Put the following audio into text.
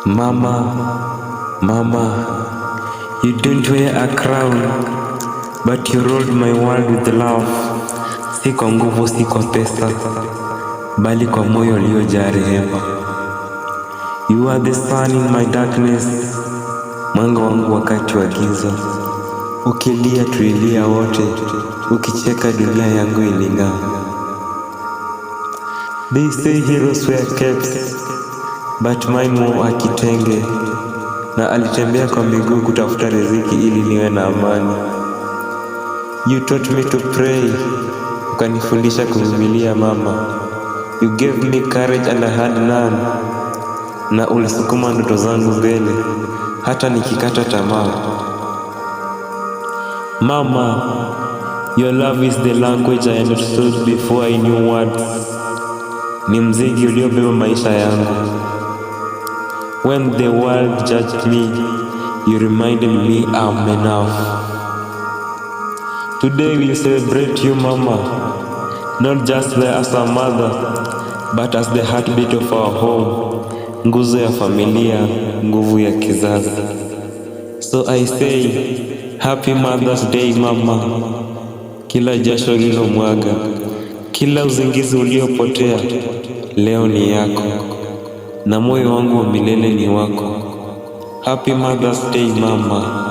Mama, Mama, you don't wear a crown, but you rolled my world with love. Si kwa nguvu, si kwa pesa, bali kwa moyo uliojaa rehema. You are the sun in my darkness, mwanga wangu wakati wa giza. Ukilia tulilia wote, ukicheka dunia yangu iling'aa. They say heroes wear capes, but mine wore kitenge, na alitembea kwa miguu kutafuta riziki ili niwe na amani. You taught me to pray, ukanifundisha kuvumilia mama. You gave me courage and I had none, na ulisukuma ndoto zangu mbele hata nikikata tamaa. Mama, your love is the language I understood before I knew words. Ni mziki uliobeba maisha yangu. When the world judged me, you reminded me I'm enough. Today we celebrate you, Mama, not just as a mother, but as the heartbeat of our home, nguzo ya familia, nguvu ya kizazi. So I say, Happy Mother's Day, Mama. Kila jasho lililomwaga, kila uzingizi uliopotea, leo ni yako, na moyo wangu wa milele ni wako. Happy Mother's Day, Mama.